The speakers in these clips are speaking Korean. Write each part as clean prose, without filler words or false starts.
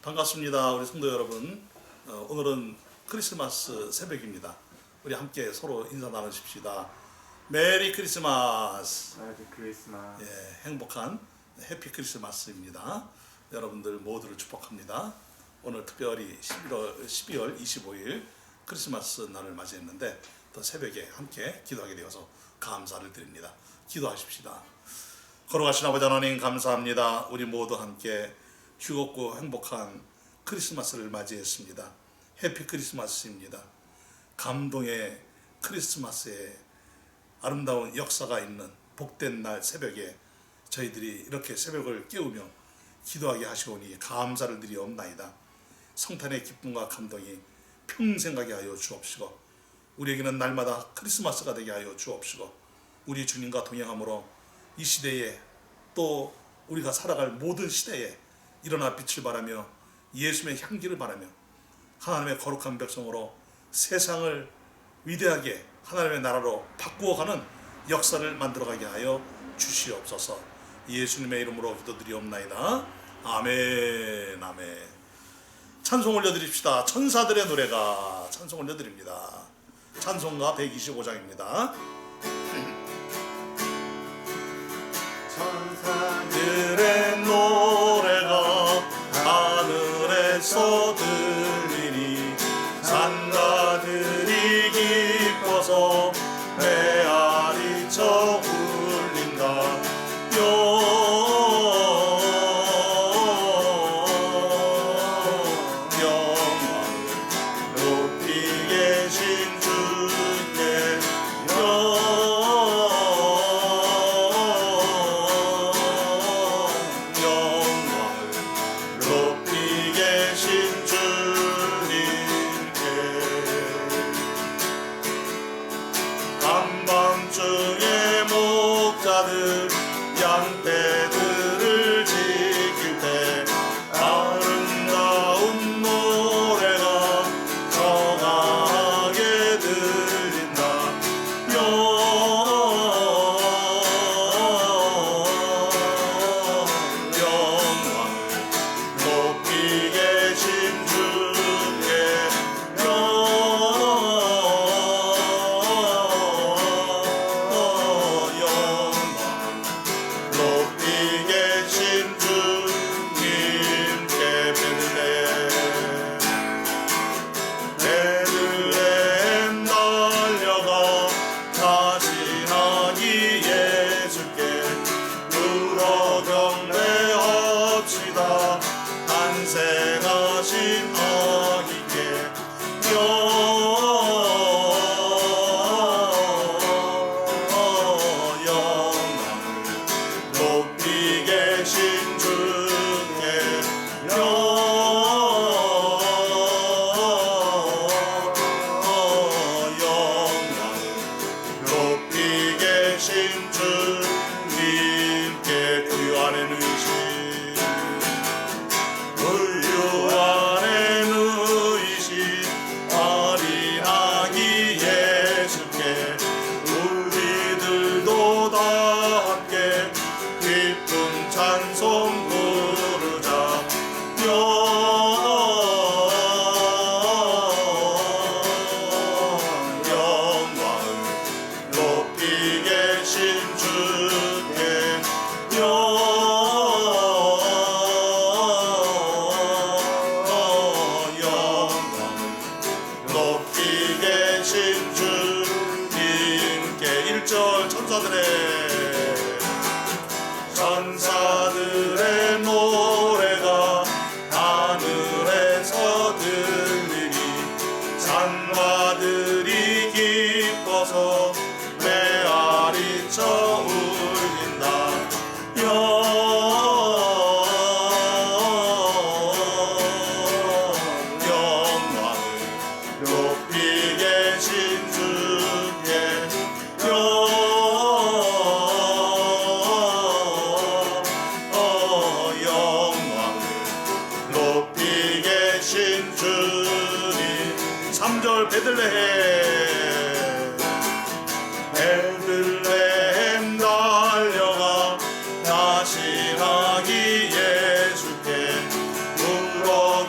반갑습니다. 우리 성도 여러분. 오늘은 크리스마스 새벽입니다. 우리 함께 서로 인사 나누십시다. 메리 크리스마스. 메리 크리스마스. 예, 행복한 해피 크리스마스입니다. 여러분들 모두를 축복합니다. 오늘 특별히 12월 25일 크리스마스 날을 맞이했는데 또 새벽에 함께 기도하게 되어서 감사를 드립니다. 기도하십시다. 걸어가신 아버지 하나님 감사합니다. 우리 모두 함께 즐겁고 행복한 크리스마스를 맞이했습니다. 해피 크리스마스입니다. 감동의 크리스마스에 아름다운 역사가 있는 복된 날 새벽에 저희들이 이렇게 새벽을 깨우며 기도하게 하시오니 감사를 드리옵나이다. 성탄의 기쁨과 감동이 평생 가게 하여 주옵시고 우리에게는 날마다 크리스마스가 되게 하여 주옵시고 우리 주님과 동행함으로 이 시대에 또 우리가 살아갈 모든 시대에 일어나 빛을 발하며 예수의 향기를 발하며 하나님의 거룩한 백성으로 세상을 위대하게 하나님의 나라로 바꾸어가는 역사를 만들어가게 하여 주시옵소서. 예수님의 이름으로 기도드리옵나이다. 아멘. 아멘. 찬송 올려드립시다. 천사들의 노래가 찬송 올려드립니다. 찬송가 125장입니다. 천사들의 노래가 하늘에서 들리니 산가들이 기뻐서 메아리쳐 울린다. 영광을 높이 계신 주께 한밤중에 목자들 양떼들을 지킬 때 아름다운 노래가 정하게 들린다. 영광을 높이 계신 주께 높이 계신 주님께 베들레헴 달려가 자신아기 예수께 울어 경배합시다. 탄생하신 아기께 높이 계신 주께 영광을 높이 계신 주님께 부유하는 의심 부유하는 의심 어린 아기 예수께 우리들도 다 함께 기쁜 찬송 부르자. 영광을 높이 계신 주께 영광을 높이 계신 주님께 1절 천사들의 노래가 하늘에서 들리니 산마들이 기뻐서 메아리쳐 울린다. 영광을 높이 계신 주께 높이 계신 주님. 3절 베들레헴 달려가 자신아기 예수께 울어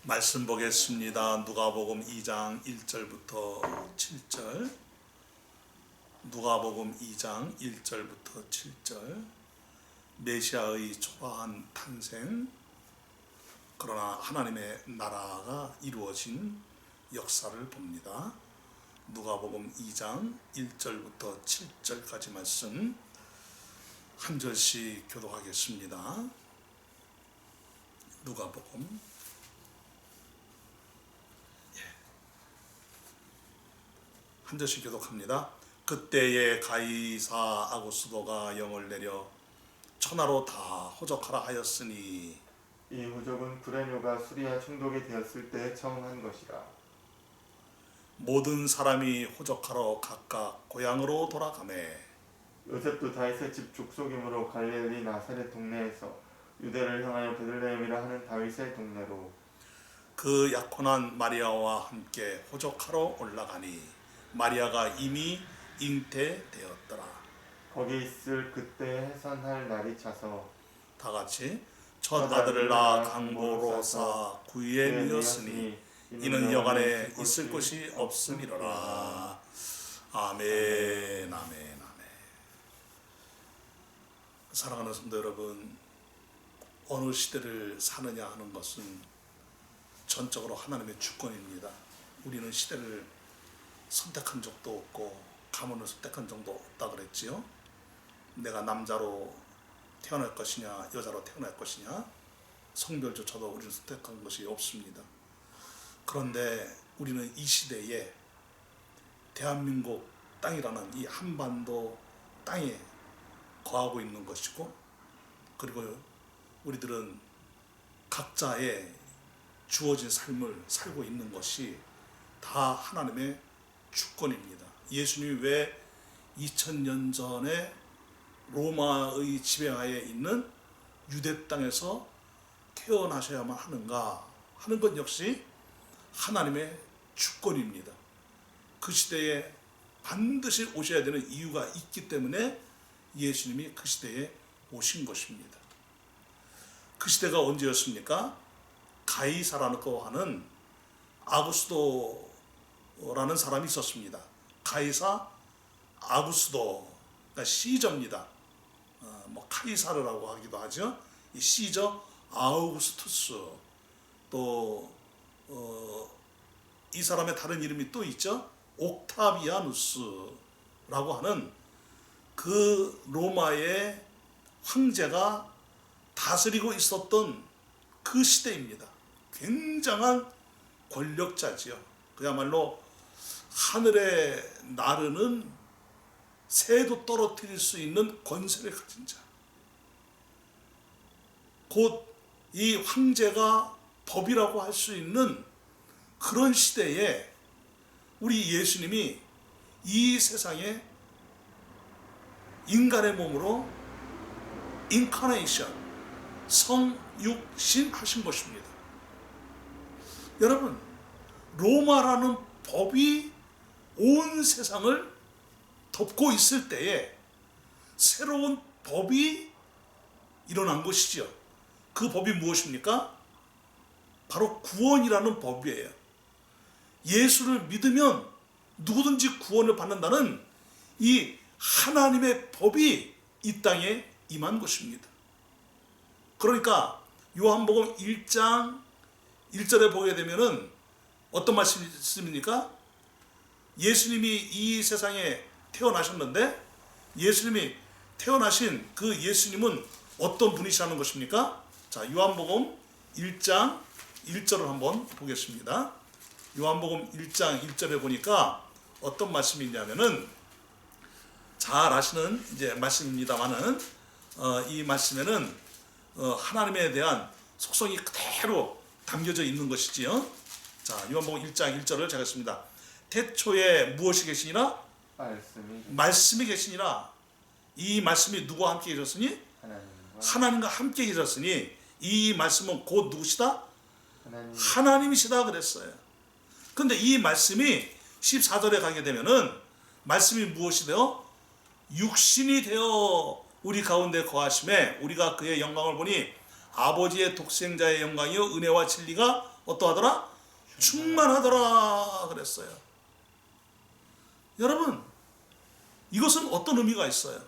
말씀 보겠습니다. 누가복음 2장 1절부터 7절. 누가복음 2장 1절부터 7절. 메시아의 초라한 탄생, 그러나 하나님의 나라가 이루어진 역사를 봅니다. 누가복음 2장 1절부터 7절까지 말씀 한 절씩 교독하겠습니다. 누가복음 한 절씩 교독합니다. 그때에 가이사 아구스도가 영을 내려 천하로 다 호적하라 하였으니 이 호적은 구레뇨가 수리아 총독이 되었을 때 청한 것이라. 모든 사람이 호적하러 각각 고향으로 돌아가매 요셉도 다윗의 집 족속이므로 갈릴리 나사렛 동네에서 유대를 향하여 베들레헴이라 하는 다윗의 동네로 그 약혼한 마리아와 함께 호적하러 올라가니 마리아가 이미 잉태되었더라. 거기 있을 그때 해산할 날이 차서 다 같이 첫 아들을 낳아 강보로 쌓아 구유에 누였으니 이는 여간에 있을 곳이 없음이로라. 아멘, 아멘, 아멘. 사랑하는 성도 여러분, 어느 시대를 사느냐 하는 것은 전적으로 하나님의 주권입니다. 우리는 시대를 선택한 적도 없고 가문을 선택한 적도 없다 그랬지요. 내가 남자로 태어날 것이냐 여자로 태어날 것이냐 성별조차도 우리는 선택한 것이 없습니다. 그런데 우리는 이 시대에 대한민국 땅이라는 이 한반도 땅에 거하고 있는 것이고, 그리고 우리들은 각자의 주어진 삶을 살고 있는 것이 다 하나님의 주권입니다. 예수님이 왜 2000년 전에 로마의 지배하에 있는 유대 땅에서 태어나셔야만 하는가 하는 것 역시 하나님의 주권입니다. 그 시대에 반드시 오셔야 되는 이유가 있기 때문에 예수님이 그 시대에 오신 것입니다. 그 시대가 언제였습니까? 가이사라고 하는 아구스도라는 사람이 있었습니다. 가이사 아구스도, 그러니까 시저입니다. 카이사르라고 하기도 하죠. 이 시저 아우구스투스, 또 이 사람의 다른 이름이 또 있죠. 옥타비아누스라고 하는 그 로마의 황제가 다스리고 있었던 그 시대입니다. 굉장한 권력자지요. 그야말로 하늘에 나르는 새도 떨어뜨릴 수 있는 권세를 가진 자. 곧 이 황제가 법이라고 할 수 있는 그런 시대에 우리 예수님이 이 세상에 인간의 몸으로 인카네이션, 성육신 하신 것입니다. 여러분, 로마라는 법이 온 세상을 덮고 있을 때에 새로운 법이 일어난 것이죠. 그 법이 무엇입니까? 바로 구원이라는 법이에요. 예수를 믿으면 누구든지 구원을 받는다는 이 하나님의 법이 이 땅에 임한 것입니다. 그러니까 요한복음 1장 1절에 보게 되면은 어떤 말씀입니까? 예수님이 이 세상에 태어나셨는데 예수님이 태어나신 그 예수님은 어떤 분이시라는 것입니까? 자, 요한복음 1장 1절을 한번 보겠습니다. 요한복음 1장 1절에 보니까 어떤 말씀이 있냐면은 잘 아시는 이제 말씀입니다만은 이 말씀에는 하나님에 대한 속성이 그대로 담겨져 있는 것이지요. 자, 요한복음 1장 1절을 적었습니다. 태초에 무엇이 계시니라? 말씀이 계시니라. 이 말씀이 누구와 함께 계셨으니? 하나님과 함께 계셨으니 이 말씀은 곧 누구시다? 하나님이시다 그랬어요. 그런데 이 말씀이 14절에 가게 되면은 말씀이 무엇이 되어? 육신이 되어 우리 가운데 거하심에 우리가 그의 영광을 보니 아버지의 독생자의 영광이요 은혜와 진리가 어떠하더라? 충만하더라 그랬어요. 여러분, 이것은 어떤 의미가 있어요?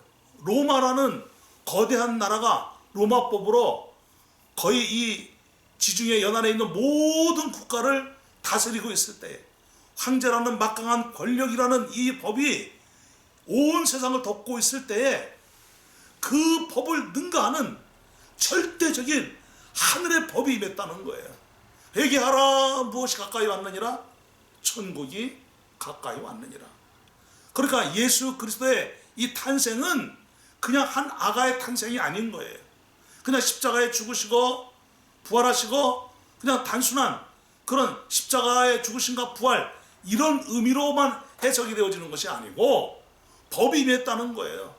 로마라는 거대한 나라가 로마법으로 거의 이 지중해 연안에 있는 모든 국가를 다스리고 있을 때, 황제라는 막강한 권력이라는 이 법이 온 세상을 덮고 있을 때에 그 법을 능가하는 절대적인 하늘의 법이 임했다는 거예요. 회개하라, 무엇이 가까이 왔느니라? 천국이 가까이 왔느니라. 그러니까 예수 그리스도의 이 탄생은 그냥 한 아가의 탄생이 아닌 거예요. 그냥 십자가에 죽으시고 부활하시고 그냥 단순한 그런 십자가의 죽으심과 부활 이런 의미로만 해석이 되어지는 것이 아니고 법이 임했다는 거예요.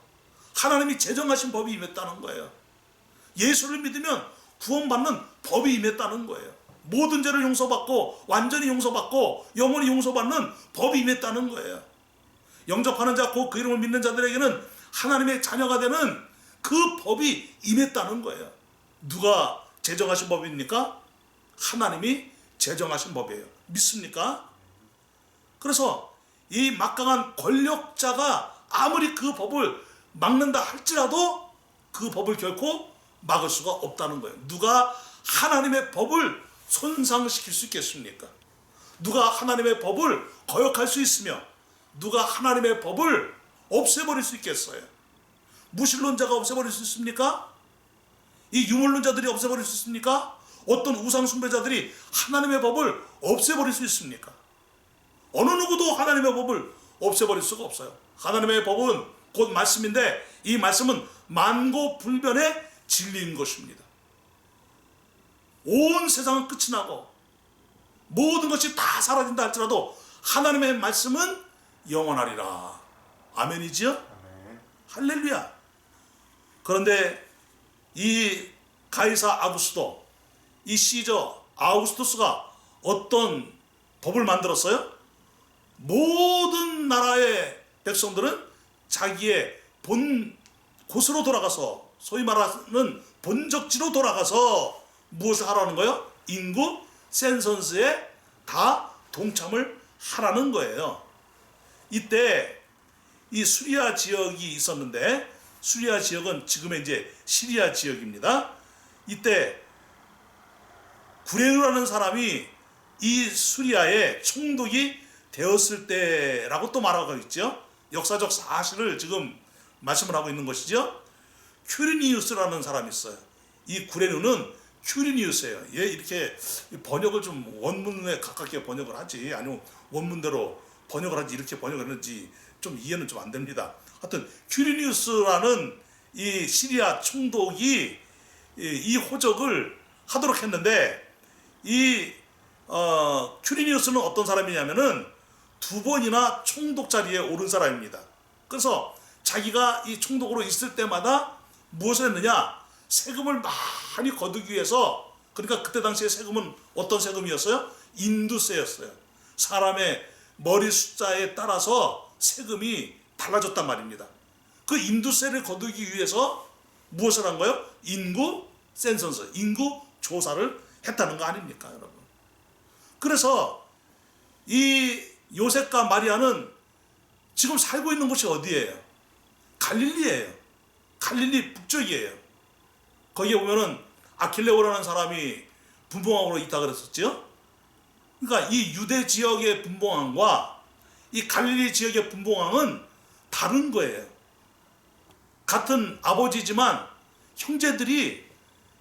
하나님이 제정하신 법이 임했다는 거예요. 예수를 믿으면 구원받는 법이 임했다는 거예요. 모든 죄를 용서받고 완전히 용서받고 영원히 용서받는 법이 임했다는 거예요. 영접하는 자 곧 그 이름을 믿는 자들에게는 하나님의 자녀가 되는 그 법이 임했다는 거예요. 누가 제정하신 법입니까? 하나님이 제정하신 법이에요. 믿습니까? 그래서 이 막강한 권력자가 아무리 그 법을 막는다 할지라도 그 법을 결코 막을 수가 없다는 거예요. 누가 하나님의 법을 손상시킬 수 있겠습니까? 누가 하나님의 법을 거역할 수 있으며 누가 하나님의 법을 없애버릴 수 있겠어요? 무신론자가 없애버릴 수 있습니까? 이 유물론자들이 없애버릴 수 있습니까? 어떤 우상 숭배자들이 하나님의 법을 없애버릴 수 있습니까? 어느 누구도 하나님의 법을 없애버릴 수가 없어요. 하나님의 법은 곧 말씀인데 이 말씀은 만고불변의 진리인 것입니다. 온 세상은 끝이 나고 모든 것이 다 사라진다 할지라도 하나님의 말씀은 영원하리라. 아멘이지요? 아멘. 할렐루야. 그런데 이 가이사 아구스도, 이 시저 아우구스투스가 어떤 법을 만들었어요? 모든 나라의 백성들은 자기의 본 곳으로 돌아가서, 소위 말하는 본적지로 돌아가서 무엇을 하라는 거예요? 인구 센서스에 다 동참을 하라는 거예요. 이때 이 수리아 지역이 있었는데, 수리아 지역은 지금의 이제 시리아 지역입니다. 이때 구레누라는 사람이 이 수리아에 총독이 되었을 때라고 또 말하고 있죠. 역사적 사실을 지금 말씀을 하고 있는 것이죠. 큐리니우스라는 사람이 있어요. 이 구레누는 큐리니우스예요. 얘 이렇게 번역을 좀 원문에 가깝게 번역을 하지, 아니면 원문대로 번역을 하지, 이렇게 번역을 했는지 좀 이해는 좀 안 됩니다. 하여튼 큐리니우스라는 이 시리아 총독이 이 호적을 하도록 했는데, 이 큐리니우스는 어떤 사람이냐면은 2번이나 총독 자리에 오른 사람입니다. 그래서 자기가 이 총독으로 있을 때마다 무엇을 했느냐? 세금을 많이 거두기 위해서, 그러니까 그때 당시에 세금은 어떤 세금이었어요? 인두세였어요. 사람의 머리 숫자에 따라서 세금이 달라졌단 말입니다. 그 인두세를 거두기 위해서 무엇을 한 거예요? 인구 센서스, 인구 조사를 했다는 거 아닙니까, 여러분? 그래서 이 요셉과 마리아는 지금 살고 있는 곳이 어디예요? 갈릴리예요. 갈릴리 북쪽이에요. 거기에 보면은 아킬레오라는 사람이 분봉왕으로 있다 그랬었죠. 그러니까 이 유대 지역의 분봉왕과 이 갈릴리 지역의 분봉왕은 다른 거예요. 같은 아버지지만 형제들이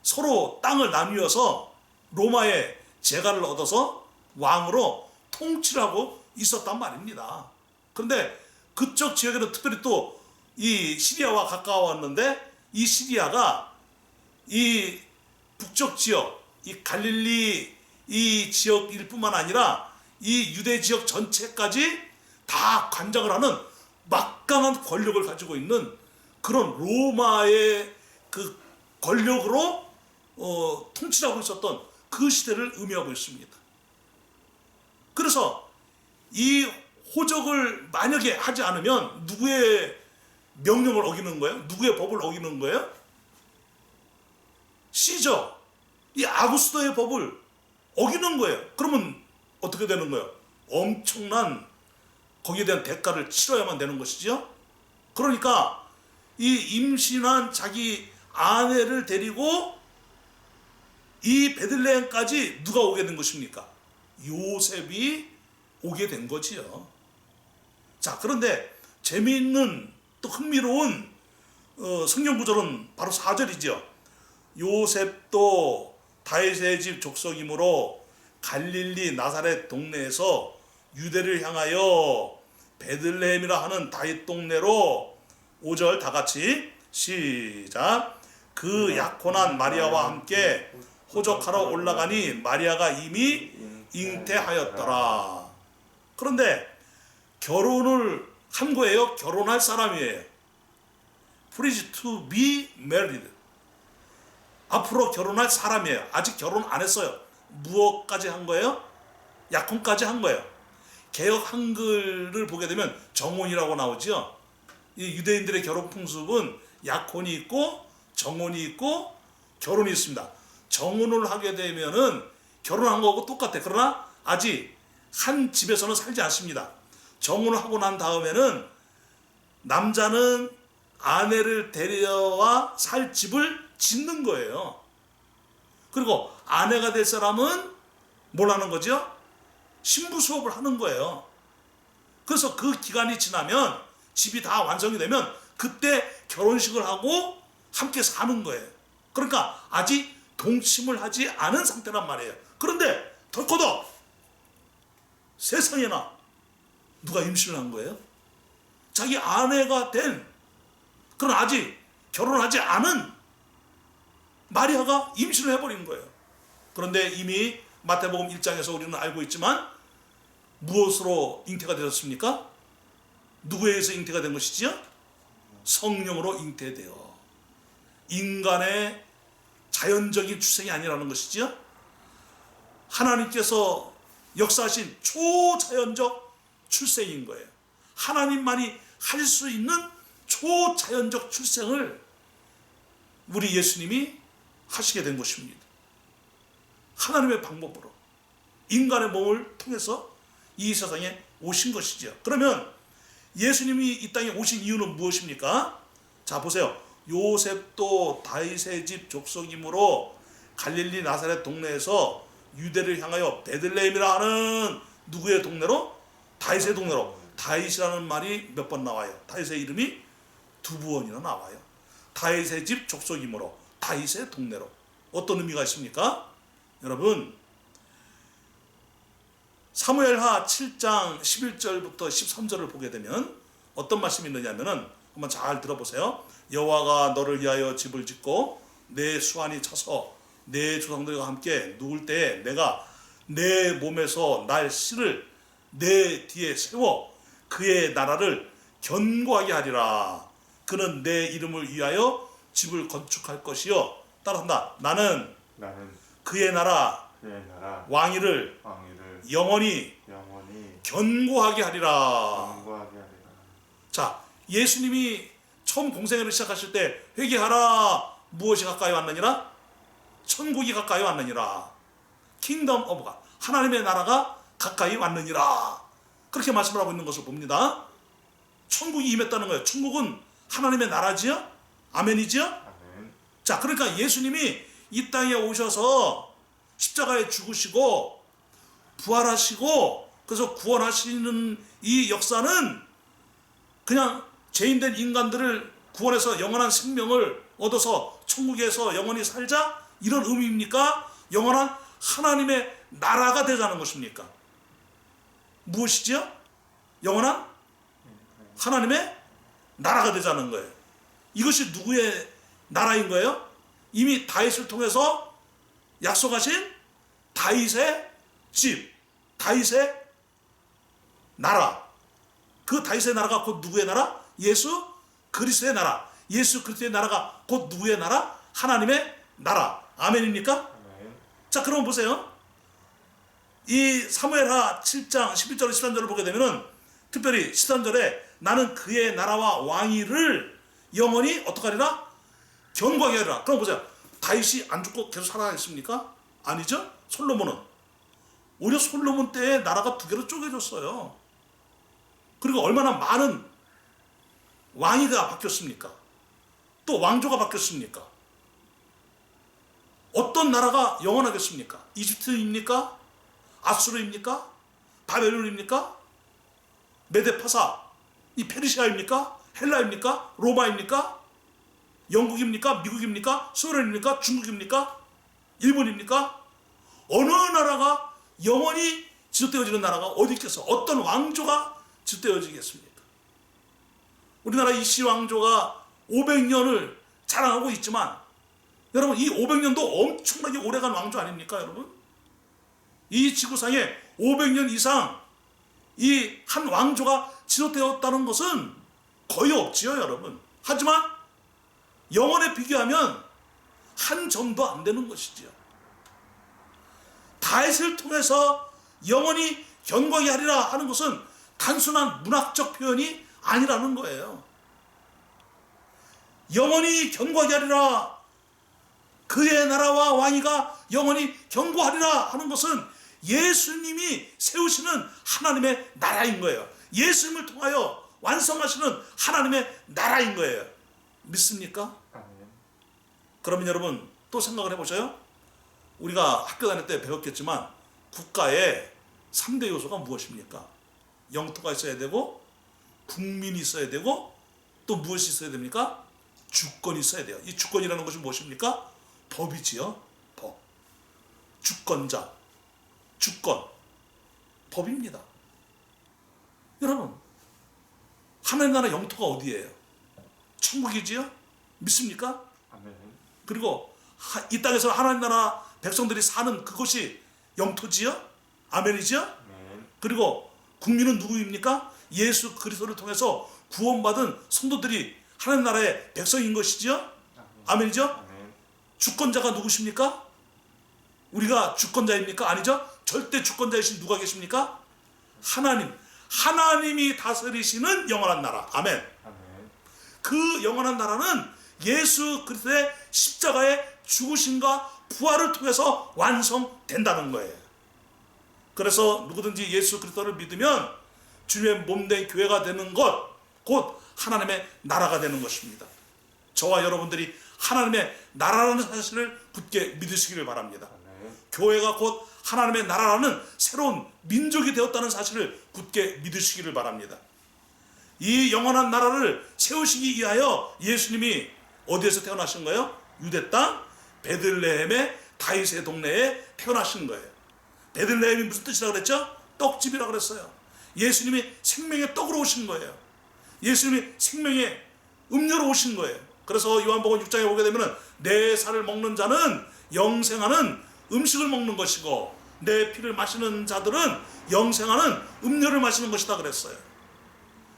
서로 땅을 나누어서 로마의 재가를 얻어서 왕으로 통치를 하고 있었단 말입니다. 그런데 그쪽 지역에는 특별히 또 이 시리아와 가까웠는데, 이 시리아가 이 북쪽 지역, 이 갈릴리 이 지역일 뿐만 아니라 이 유대 지역 전체까지 다 관장을 하는 막강한 권력을 가지고 있는 그런 로마의 그 권력으로 통치하고 있었던 그 시대를 의미하고 있습니다. 그래서 이 호적을 만약에 하지 않으면 누구의 명령을 어기는 거예요? 누구의 법을 어기는 거예요? 시저, 이 아구스도의 법을 어기는 거예요. 그러면 어떻게 되는 거예요? 엄청난 거기에 대한 대가를 치러야만 되는 것이죠. 그러니까 이 임신한 자기 아내를 데리고 이 베들레헴까지 누가 오게 된 것입니까? 요셉이 오게 된 거지요. 자, 그런데 재미있는 또 흥미로운 성경 구절은 바로 4절이죠. 요셉도 다윗의 집 족속이므로 갈릴리 나사렛 동네에서 유대를 향하여 베들레헴이라 하는 다윗 동네로 5절 다 같이 시작. 그 약혼한 마리아와 함께 호적하러 올라가니 마리아가 이미 잉태하였더라. 그런데 결혼을 한 거예요? 결혼할 사람이에요. Please to be married. 앞으로 결혼할 사람이에요. 아직 결혼 안 했어요. 무엇까지 한 거예요? 약혼까지 한 거예요. 개역 한글을 보게 되면 정혼이라고 나오죠. 이 유대인들의 결혼 풍습은 약혼이 있고 정혼이 있고 결혼이 있습니다. 정혼을 하게 되면은 결혼한 거하고 똑같아. 그러나 아직 한 집에서는 살지 않습니다. 정혼을 하고 난 다음에는 남자는 아내를 데려와 살 집을 짓는 거예요. 그리고 아내가 될 사람은 뭘 하는 거죠? 신부 수업을 하는 거예요. 그래서 그 기간이 지나면 집이 다 완성이 되면 그때 결혼식을 하고 함께 사는 거예요. 그러니까 아직 동침을 하지 않은 상태란 말이에요. 그런데 덜커덕 세상에나 누가 임신을 한 거예요? 자기 아내가 된 그런 아직 결혼하지 않은 마리아가 임신을 해버린 거예요. 그런데 이미 마태복음 1장에서 우리는 알고 있지만 무엇으로 잉태가 되었습니까? 누구에 의해서 잉태가 된 것이지요? 성령으로 잉태되어 인간의 자연적인 출생이 아니라는 것이지요. 하나님께서 역사하신 초자연적 출생인 거예요. 하나님만이 할 수 있는 초자연적 출생을 우리 예수님이 하시게 된 것입니다. 하나님의 방법으로 인간의 몸을 통해서 이 세상에 오신 것이죠. 그러면 예수님이 이 땅에 오신 이유는 무엇입니까? 자, 보세요. 요셉도 다윗의 집 족속이므로 갈릴리 나사렛 동네에서 유대를 향하여 베들레헴이라 하는 누구의 동네로? 다윗의 동네로. 다윗이라는 말이 몇 번 나와요? 다윗의 이름이 2번이나 나와요. 다윗의 집 족속이므로 다윗의 동네로. 어떤 의미가 있습니까? 여러분, 사무엘하 7장 11절부터 13절을 보게 되면 어떤 말씀이 있느냐면은 한번 잘 들어보세요. 여호와가 너를 위하여 집을 짓고 내 수완이 차서 내 조상들과 함께 누울 때에 내가 내 몸에서 날 씨를 내 뒤에 세워 그의 나라를 견고하게 하리라. 그는 내 이름을 위하여 집을 건축할 것이요. 따라한다. 나는 그의 나라 왕위를 영원히 견고하게 하리라. 자, 예수님이 처음 공생애를 시작하실 때 회개하라. 무엇이 가까이 왔느니라? 천국이 가까이 왔느니라. 킹덤 오브 갓. 하나님의 나라가 가까이 왔느니라. 그렇게 말씀을 하고 있는 것을 봅니다. 천국이 임했다는 거예요. 천국은 하나님의 나라지요? 아멘이지요? 아멘. 자, 그러니까 예수님이 이 땅에 오셔서 십자가에 죽으시고 부활하시고 그래서 구원하시는 이 역사는 그냥 죄인된 인간들을 구원해서 영원한 생명을 얻어서 천국에서 영원히 살자 이런 의미입니까? 영원한 하나님의 나라가 되자는 것입니까? 무엇이지요? 영원한 하나님의 나라가 되자는 거예요. 이것이 누구의 나라인 거예요? 이미 다윗을 통해서 약속하신 다윗의 집, 다윗의 나라. 그 다윗의 나라가 곧 누구의 나라? 예수 그리스도의 나라. 예수 그리스도의 나라가 곧 누구의 나라? 하나님의 나라. 아멘입니까? 아멘. 자, 그럼 보세요. 이 사무엘하 7장 11절 13절을 보게 되면은 특별히 13절에 나는 그의 나라와 왕위를 영원히 어떻게 하리라? 견고하게 하리라. 그럼 보세요. 다윗이 안 죽고 계속 살아있습니까? 아니죠. 솔로몬은 오히려 솔로몬 때에 나라가 두 개로 쪼개졌어요. 그리고 얼마나 많은 왕위가 바뀌었습니까? 또 왕조가 바뀌었습니까? 어떤 나라가 영원하겠습니까? 이집트입니까? 아수르입니까? 바벨론입니까? 메데파사, 이 페르시아입니까? 헬라입니까? 로마입니까? 영국입니까? 미국입니까? 소련입니까? 중국입니까? 일본입니까? 어느 나라가 영원히 지속되어지는 나라가 어디 있겠어? 어떤 왕조가 지속되어지겠습니까? 우리나라 이씨 왕조가 500년을 자랑하고 있지만 여러분, 이 500년도 엄청나게 오래간 왕조 아닙니까, 여러분? 이 지구상에 500년 이상 이 한 왕조가 지속되었다는 것은 거의 없지요, 여러분. 하지만 영원에 비교하면 한 점도 안 되는 것이지요. 다윗을 통해서 영원히 견고하게 하리라 하는 것은 단순한 문학적 표현이 아니라는 거예요. 영원히 견고하게 하리라, 그의 나라와 왕위가 영원히 견고하리라 하는 것은 예수님이 세우시는 하나님의 나라인 거예요. 예수님을 통하여 완성하시는 하나님의 나라인 거예요. 믿습니까? 그러면 여러분 또 생각을 해보세요. 우리가 학교 다닐 때 배웠겠지만 국가의 3대 요소가 무엇입니까? 영토가 있어야 되고, 국민이 있어야 되고, 또 무엇이 있어야 됩니까? 주권이 있어야 돼요. 이 주권이라는 것이 무엇입니까? 법이지요. 법. 주권자, 주권, 법입니다. 여러분, 하나님 나라 영토가 어디예요? 천국이지요? 믿습니까? 아멘. 그리고 이 땅에서 하나님 나라 백성들이 사는 그곳이 영토지요? 아멘이지요? 아멘. 그리고 국민은 누구입니까? 예수 그리스도를 통해서 구원받은 성도들이 하나님 나라의 백성인 것이지요? 아멘이죠? 아멘. 주권자가 누구십니까? 우리가 주권자입니까? 아니죠? 절대 주권자이신 누가 계십니까? 하나님. 하나님이 다스리시는 영원한 나라. 아멘. 아멘. 그 영원한 나라는 예수 그리스도의 십자가의 죽으심과 부활을 통해서 완성된다는 거예요. 그래서 누구든지 예수 그리스도를 믿으면 주님의 몸된 교회가 되는 것, 곧 하나님의 나라가 되는 것입니다. 저와 여러분들이 하나님의 나라라는 사실을 굳게 믿으시기를 바랍니다. 아멘. 교회가 곧 하나님의 나라라는 새로운 민족이 되었다는 사실을 굳게 믿으시기를 바랍니다. 이 영원한 나라를 세우시기 위하여 예수님이 어디에서 태어나신 거예요? 유대 땅 베들레헴의 다윗의 동네에 태어나신 거예요. 베들레헴이 무슨 뜻이라고 그랬죠? 떡집이라고 그랬어요. 예수님이 생명의 떡으로 오신 거예요. 예수님이 생명의 음료로 오신 거예요. 그래서 요한복음 6장에 보게 되면 내 살을 먹는 자는 영생하는 음식을 먹는 것이고 내 피를 마시는 자들은 영생하는 음료를 마시는 것이다 그랬어요.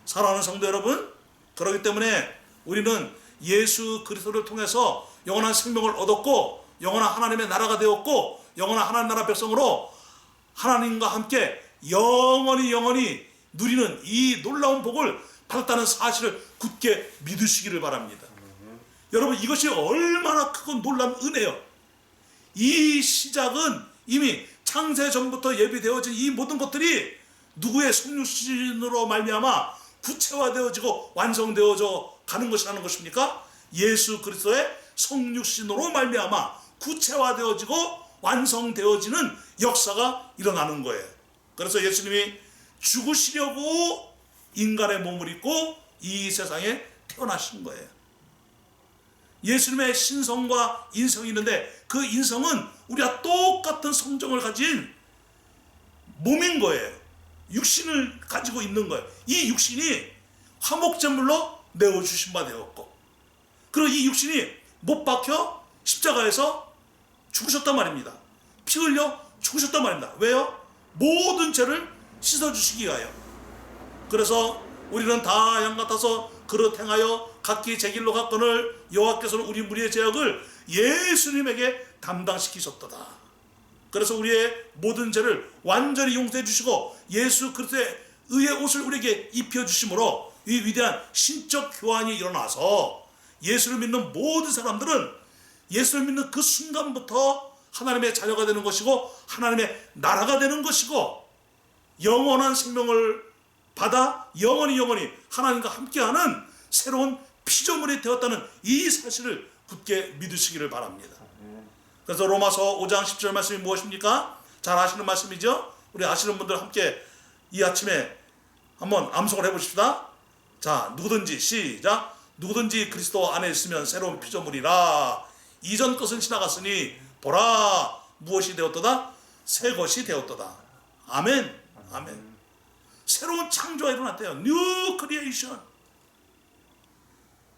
사랑하는 성도 여러분, 그렇기 때문에 우리는 예수 그리스도를 통해서 영원한 생명을 얻었고 영원한 하나님의 나라가 되었고 영원한 하나님 나라 백성으로 하나님과 함께 영원히 누리는 이 놀라운 복을 받았다는 사실을 굳게 믿으시기를 바랍니다. 여러분, 이것이 얼마나 크고 놀라운 은혜요. 이 시작은 이미 창세 전부터 예비되어진 이 모든 것들이 누구의 성육신으로 말미암아 구체화되어지고 완성되어져 가는 것이라는 것입니까? 예수 그리스도의 성육신으로 말미암아 구체화되어지고 완성되어지는 역사가 일어나는 거예요. 그래서 예수님이 죽으시려고 인간의 몸을 입고 이 세상에 태어나신 거예요. 예수님의 신성과 인성이 있는데 그 인성은 우리와 똑같은 성정을 가진 몸인 거예요. 육신을 가지고 있는 거예요. 이 육신이 화목제물로 내어주신 바 되었고, 그리고 이 육신이 못 박혀 십자가에서 죽으셨단 말입니다. 피 흘려 죽으셨단 말입니다. 왜요? 모든 죄를 씻어주시기 위하여. 그래서 우리는 다 양 같아서 그릇 행하여 각기 제 길로 갔거늘 여호와께서는 우리 무리의 죄악을 예수님에게 담당시키셨도다. 그래서 우리의 모든 죄를 완전히 용서해 주시고 예수 그리스도의 의의 옷을 우리에게 입혀주심으로 이 위대한 신적 교환이 일어나서 예수를 믿는 모든 사람들은 예수를 믿는 그 순간부터 하나님의 자녀가 되는 것이고 하나님의 나라가 되는 것이고 영원한 생명을 받아 영원히 하나님과 함께하는 새로운 피조물이 되었다는 이 사실을 굳게 믿으시기를 바랍니다. 그래서 로마서 5장 10절 말씀이 무엇입니까? 잘 아시는 말씀이죠? 우리 아시는 분들 함께 이 아침에 한번 암송을 해보십시다. 자, 누구든지 시작. 누구든지 그리스도 안에 있으면 새로운 피조물이라. 이전 것은 지나갔으니 보라 무엇이 되었도다? 새 것이 되었도다. 아멘. 아멘. 새로운 창조가 일어났대요. New creation.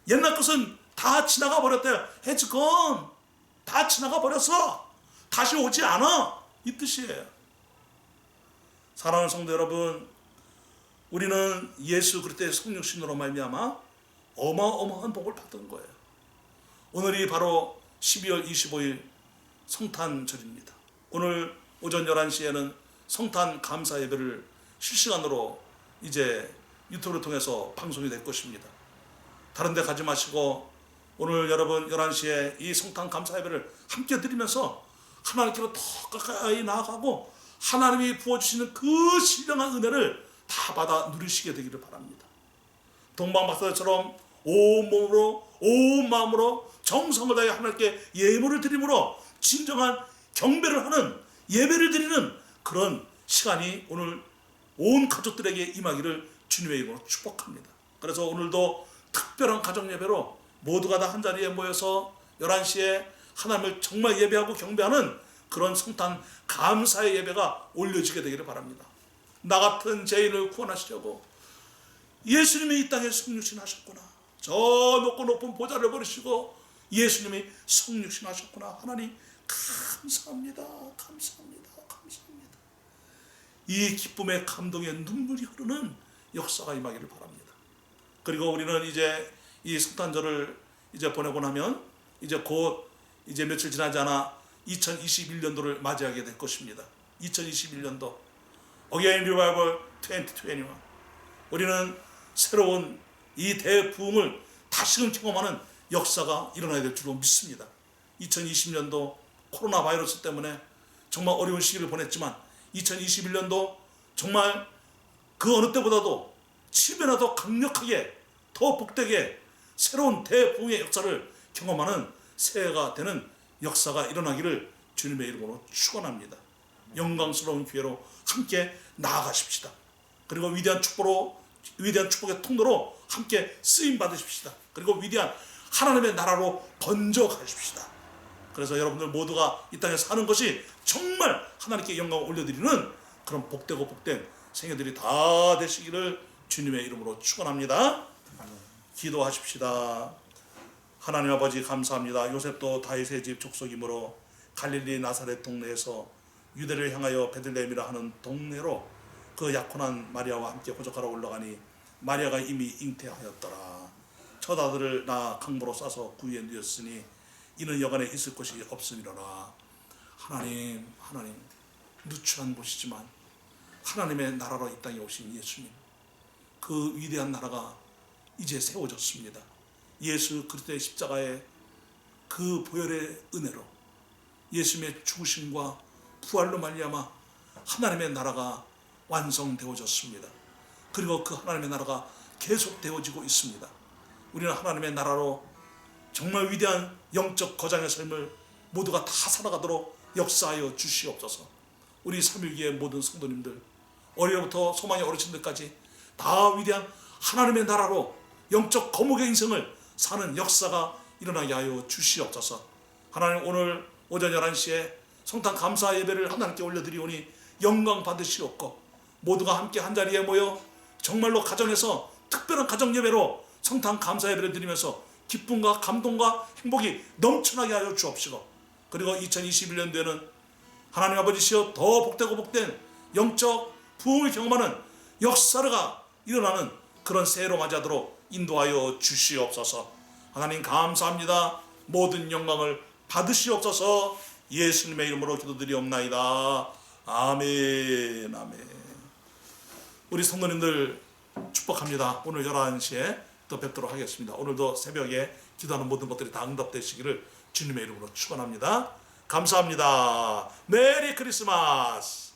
옛날 것은 다 지나가 버렸대요. Has gone. 다 지나가 버렸어. 다시 오지 않아. 이 뜻이에요. 사랑하는 성도 여러분, 우리는 예수 그리스도의 성육신으로 말미암아 어마어마한 복을 받은 거예요. 오늘이 바로 12월 25일 성탄절입니다. 오늘 오전 11시에는 성탄 감사 예배를 실시간으로 이제 유튜브를 통해서 방송이 될 것입니다. 다른 데 가지 마시고 오늘 여러분 11시에 이 성탄 감사 예배를 함께 드리면서 하나님께로 더 가까이 나아가고 하나님이 부어주시는 그 신령한 은혜를 다 받아 누리시게 되기를 바랍니다. 동방박사처럼 온 몸으로 온 마음으로 정성을 다해 하나님께 예물을 드림으로 진정한 경배를 하는 예배를 드리는 그런 시간이 오늘 온 가족들에게 임하기를 주님의 이름으로 축복합니다. 그래서 오늘도 특별한 가정 예배로 모두가 다 한자리에 모여서 11시에 하나님을 정말 예배하고 경배하는 그런 성탄 감사의 예배가 올려지게 되기를 바랍니다. 나 같은 죄인을 구원하시려고 예수님이 이 땅에 성육신 하셨구나. 저 높고 높은 보좌를 버리시고 예수님이 성육신 하셨구나. 하나님 감사합니다. 감사합니다. 감사합니다. 이 기쁨의 감동의 눈물이 흐르는 역사가 임하기를 바랍니다. 그리고 우리는 이제 이 성탄절을 이제 보내고 나면 이제 곧 이제 며칠 지나지 않아 2021년도를 맞이하게 될 것입니다. 2021년도 Again Revival 2021. 우리는 새로운 이 대부흥을 다시금 경험하는 역사가 일어나야 될 줄로 믿습니다. 2020년도 코로나 바이러스 때문에 정말 어려운 시기를 보냈지만 2021년도 정말 그 어느 때보다도 7배나 더 강력하게 더 복되게 새로운 대부흥의 역사를 경험하는 새해가 되는 역사가 일어나기를 주님의 이름으로 축원합니다. 영광스러운 기회로 함께 나아가십시다. 그리고 위대한 축복의 통로로 함께 쓰임 받으십시다. 그리고 위대한 하나님의 나라로 건져 가십시다. 그래서 여러분들 모두가 이 땅에 사는 것이 정말 하나님께 영광을 올려드리는 그런 복되고 복된 생애들이 다 되시기를 주님의 이름으로 축원합니다. 기도하십시다. 하나님 아버지 감사합니다. 요셉도 다윗의 집 족속이므로 갈릴리 나사렛 동네에서 유대를 향하여 베들레헴이라 하는 동네로 그 약혼한 마리아와 함께 호적하러 올라가니 마리아가 이미 잉태하였더라. 첫 아들을 낳아 강보로 싸서 구유에 누였으니 이는 여간에 있을 것이 없음이로라. 하나님 누추한 곳이지만 하나님의 나라로 이 땅에 오신 예수님, 그 위대한 나라가 이제 세워졌습니다. 예수 그리스도의 십자가의 그 보혈의 은혜로 예수님의 죽으심과 부활로 말미암아 하나님의 나라가 완성되어졌습니다. 그리고 그 하나님의 나라가 계속되어지고 있습니다. 우리는 하나님의 나라로 정말 위대한 영적 거장의 삶을 모두가 다 살아가도록 역사하여 주시옵소서. 우리 삼위기의 모든 성도님들, 어려부터 소망의 어르신들까지 다 위대한 하나님의 나라로 영적 거목의 인생을 사는 역사가 일어나게 하여 주시옵소서. 하나님 오늘 오전 11시에 성탄 감사 예배를 하나님께 올려드리오니 영광 받으시옵고 모두가 함께 한자리에 모여 정말로 가정에서 특별한 가정 예배로 성탄 감사 예배를 드리면서 기쁨과 감동과 행복이 넘쳐나게 하여 주옵시고 그리고 2021년도에는 하나님 아버지시여 더 복되고 복된 영적 부흥을 경험하는 역사가 일어나는 그런 새해로 맞이하도록 인도하여 주시옵소서. 하나님 감사합니다. 모든 영광을 받으시옵소서. 예수님의 이름으로 기도드리옵나이다. 아멘. 아멘. 우리 성도님들 축복합니다. 오늘 11시에 또 뵙도록 하겠습니다. 오늘도 새벽에 기도하는 모든 것들이 다 응답되시기를 주님의 이름으로 축원합니다. 감사합니다. 메리 크리스마스.